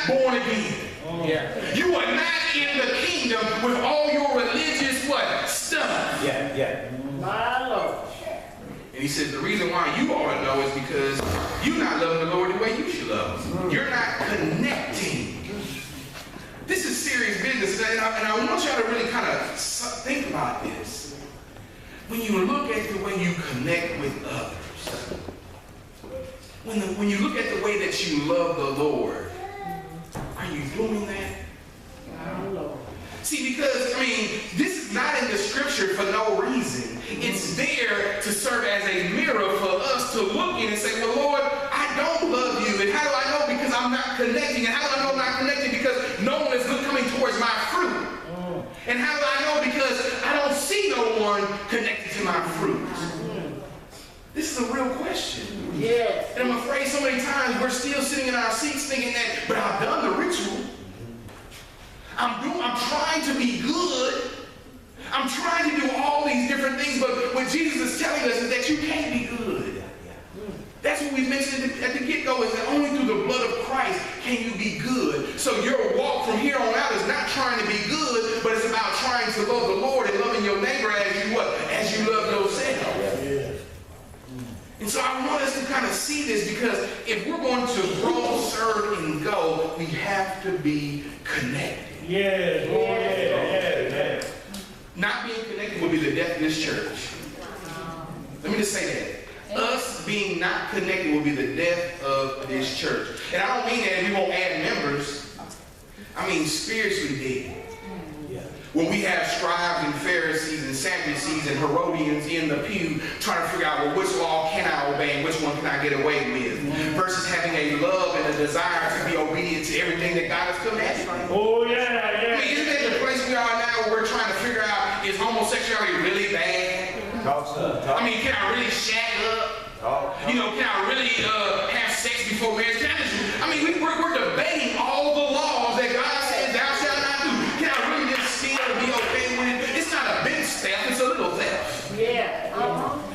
born again. Yeah. You are not in the kingdom with all your religious what? Stuff. Yeah. My Lord. And he says the reason why you all know is because you're not loving the Lord the way you should love him. You're not connecting. This is serious business, and I want y'all to really kind of think about this. When you look at the way you connect with others, when you look at the way that you love the Lord, are you doing that? My Lord. See, because, this is not in the scripture for no reason. It's there to serve as a mirror for us to look in and say, well, Lord, I don't love you. And how do I know? Because I'm not connecting. And how do I know I'm not connecting? Because no one is coming towards my fruit. And how do I know? Because I don't see no one connected to my fruit. This is a real question. Yes. And I'm afraid so many times we're still sitting in our seats thinking that, but I've done the ritual. I'm trying to be good. I'm trying to do all these different things, but what Jesus is telling us is that you can't be good. That's what we mentioned at the get-go, is that only through the blood of Christ can you be good. So your walk from here on out is not trying to be good, but it's about trying to love the Lord and loving your neighbor as you what? As you love yourself. And so I want us to kind of see this, because if we're going to grow, serve, and go, we have to be connected. Yeah. Not being connected will be the death of this church. Let me just say that. Us being not connected will be the death of this church. And I don't mean that we won't add members. I mean spiritually dead. When we have scribes and Pharisees and Sadducees and Herodians in the pew trying to figure out, well, which law can I obey and which one can I get away with? Versus having a love and a desire to be obedient to everything that God has commanded. Oh, yeah. Isn't that the place we are now where we're trying to figure out, is homosexuality really bad? Can I really shack up? Can I really have sex before marriage? We're debating all the laws that God says thou shalt not do. Can I really just still be okay with it? It's not a big theft, it's a little theft. Yeah.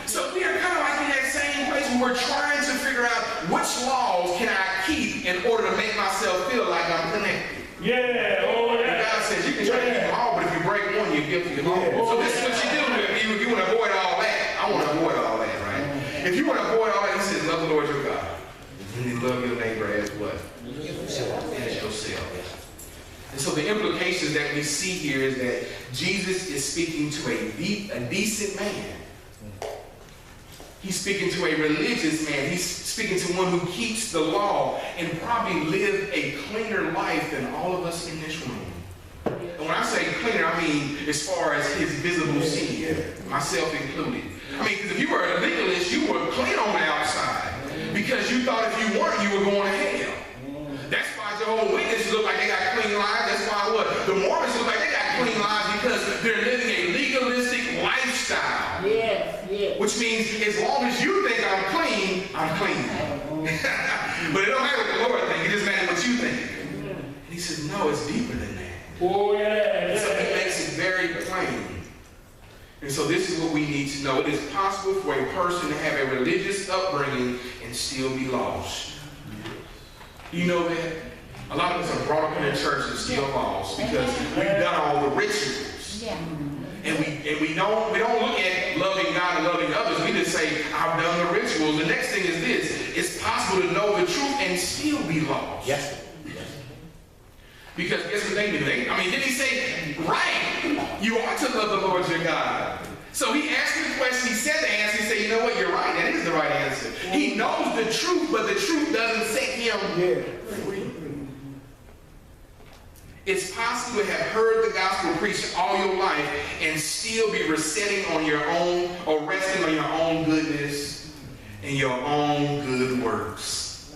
So we are kind of like in that same place where we're trying to figure out which laws can I keep in order to make myself feel like I'm connected. Yeah. God says you can try to keep them all, but if you break one, you're guilty of all. So this is what you do. If you want to avoid all that, I want to avoid all that, right? If you want to avoid all that, he says, love the Lord your God. And then love your neighbor as what? As yourself. And so the implications that we see here is that Jesus is speaking to a decent man. He's speaking to a religious man. He's speaking to one who keeps the law and probably lived a cleaner life than all of us in this room. And when I say cleaner, I mean as far as his visible sin, myself included. Because if you were a legalist, you were clean on the outside because you thought if you weren't, you were going to hell. That's why Jehovah's Witnesses look like they got clean lives. That's why the Mormons look like they got clean lives, because they're living a legalistic lifestyle. Yes. Which means as long as you think I'm clean, I'm clean. But it don't matter what the Lord thinks. It just matters what you think. And he says, no, it's deeper than that. Oh, yeah. So he makes it very plain. And so this is what we need to know. It is possible for a person to have a religious upbringing and still be lost. You know that? A lot of us are brought up in the church and still lost because we've done all the rituals. Yeah. And we don't look at loving God and loving others. We just say, I've done the rituals. The next thing is this. It's possible to know the truth and still be lost. Yes. Because guess what they do? Didn't he say, right, you ought to love the Lord your God. So he asked me the question, he said the answer, he said, you know what, you're right, that is the right answer. He knows the truth, but the truth doesn't set him free. It's possible to have heard the gospel preached all your life and still be resting on your own goodness and your own good works.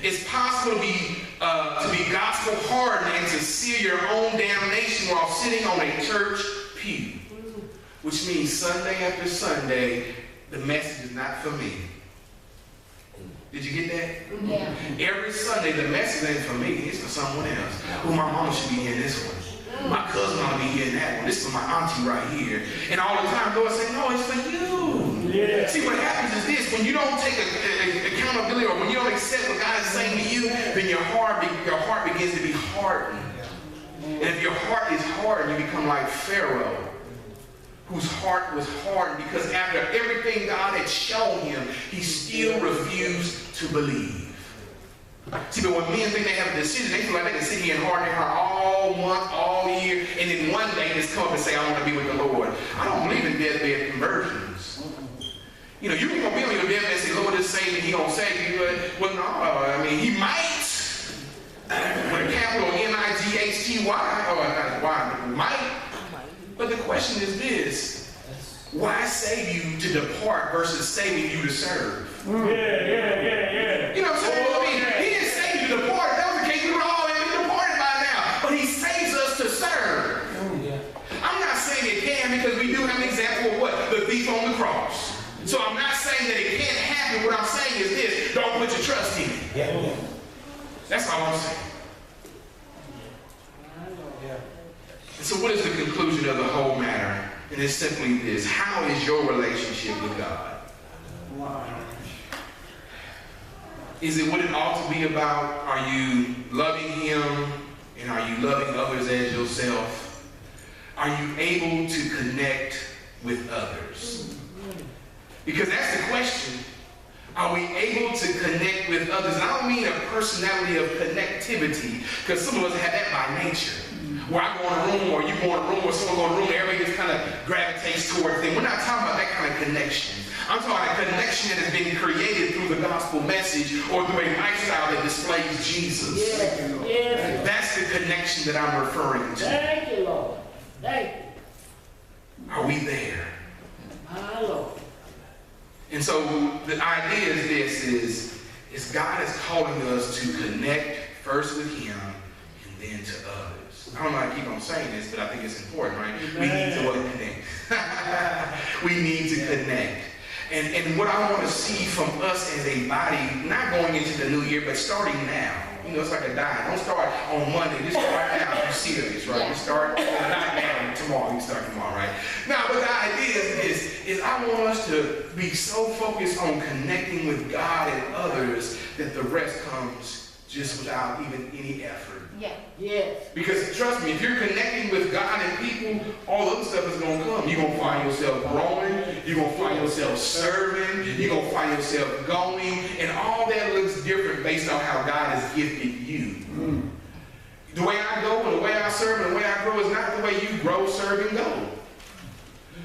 It's possible to be gospel hardened and to seal your own damnation while sitting on a church pew. Which means Sunday after Sunday, the message is not for me. Did you get that? Yeah. Every Sunday, the message ain't for me. It's for someone else. Oh, my mama should be hearing this one. My cousin ought to be hearing that one. This is for my auntie right here. And all the time, Lord say, no, it's for you. Yeah. See, what happens is this: when you don't take accountability, or when you don't accept what God is saying to you, then your heart begins to be hardened. And if your heart is hardened, you become like Pharaoh, whose heart was hardened because after everything God had shown him, he still refused to believe. See, but when men think they have a decision, they feel like they can sit here and harden their heart all month, all year, and then one day just come up and say, I want to be with the Lord. I don't believe in deathbed conversions. You know, you can be on your deathbed and say, Lord is saving, he gonna save you. Well, no, I mean, he might. With a capital M-I-G-H-T-Y, or not Y, but might. But the question is this: why save you to depart versus saving you to serve? Yeah. You know what I'm saying? I mean, he didn't save you to depart. If that was the case, we would all have been departed by now. But he saves us to serve. I'm not saying it can, because we do have an example of what? The thief on the cross. So I'm not saying that it can't happen. What I'm saying is this: don't put your trust in it. That's all I'm saying. And so what is the conclusion of the whole matter? And it's simply this: how is your relationship with God? Is it what it ought to be about? Are you loving him? And are you loving others as yourself? Are you able to connect with others? Because that's the question. Are we able to connect with others? And I don't mean a personality of connectivity, because some of us have that by nature. Where I go in a room, or you go in a room, or someone go in a room, everybody just kind of gravitates toward things. We're not talking about that kind of connection. I'm talking about a connection that has been created through the gospel message or through a lifestyle that displays Jesus. Yes. That's the connection that I'm referring to. Thank you, Lord. Thank you. Are we there? My Lord. And so the idea is this, is God is calling us to connect first with him and then to others. I don't know how to keep on saying this, but I think it's important, right? We need to what? Connect. We need to connect. And what I want to see from us as a body, not going into the new year, but starting now. You know, it's like a diet. Don't start on Monday. Just start now. You're serious, right? You start not now, tomorrow. You start tomorrow, right? Now, but the idea is I want us to be so focused on connecting with God and others that the rest comes just without even any effort. Yeah. Yes. Because trust me, if you're connecting with God and people, all other stuff is going to come. You're going to find yourself growing. You're going to find yourself serving. You're going to find yourself going. And all that looks different based on how God has gifted you. The way I go and the way I serve and the way I grow is not the way you grow, serve, and go.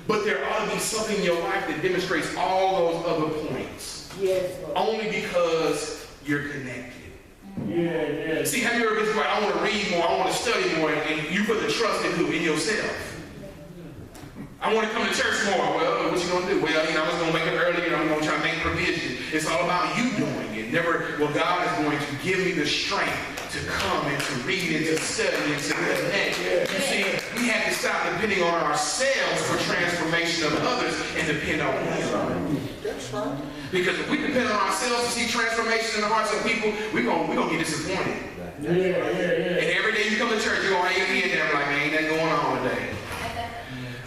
But there ought to be something in your life that demonstrates all those other points. Yes, Lord. Only because you're connected. Yeah. See, have you ever been like, I want to read more, I want to study more, and you put the trust in who? In yourself. I want to come to church more. Well, what you going to do? Well, you know, I was going to make it early, and I'm going to try to make provision. It's all about you doing it. Never, well, God is going to give me the strength to come and to read and to study and to connect. You see, we have to stop depending on ourselves for transformation of others and depend on him. That's right. Because if we depend on ourselves to see transformation in the hearts of people, we're gonna get disappointed. Yeah. And every day you come to church, you're going to hang your head down like, man, ain't nothing going on today.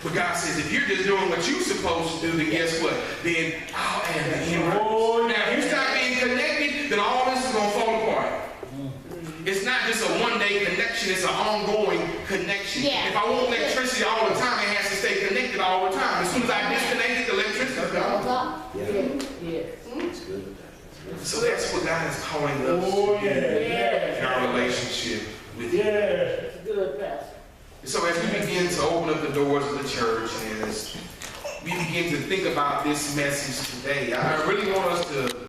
But God says, if you're just doing what you're supposed to do, then guess what? Then I'll add the inward. Now, if you stop being connected, then all this is going to fall apart. It's not just a one-day connection, it's an ongoing connection. Yeah. If I want electricity all the time, it has to stay connected all the time. As soon as I disconnect it, the electricity's gone. Yes. So that's what God is calling us to do in our relationship with Him. That's good, Pastor. So as we begin to open up the doors of the church, and as we begin to think about this message today, I really want us to